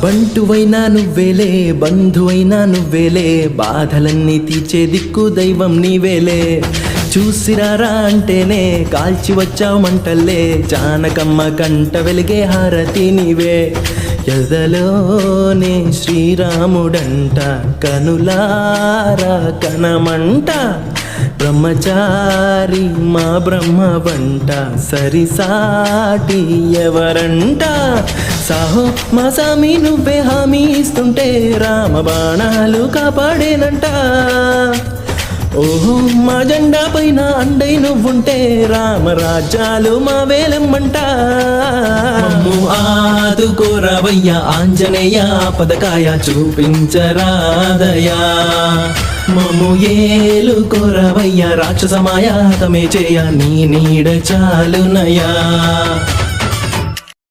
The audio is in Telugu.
బంటువైనా నువ్వేలే బంధువైనా నువ్వేలే బాధలన్నీ తీర్చే దిక్కు దైవం నీవేలే చూసిరారా అంటేనే కాల్చి వచ్చావు మంటల్లే జానకమ్మ కంట వెలిగే హారతి నీవే ఎదలోనే శ్రీరాముడంట కనులారా కనమంట బ్రహ్మచారి మా బ్రహ్మ వంట సరిసాటి ఎవరంట సాహో మా సామి నువ్వే హామీ ఇస్తుంటే రామ బాణాలు కాపాడేనంట ఓహో మా జెండా పైన అండై నువ్వుంటే రామరాజ్యాలు మా వేలమ్మంట మమ్ము ఆదుకోరావయ్యా ఆంజనేయ పదకాయ చూపించరాదయా మమ్ము ఏలుకోరావయ్యా రాక్షసమాయ తమే చేయ నీ నీడ చాలునయా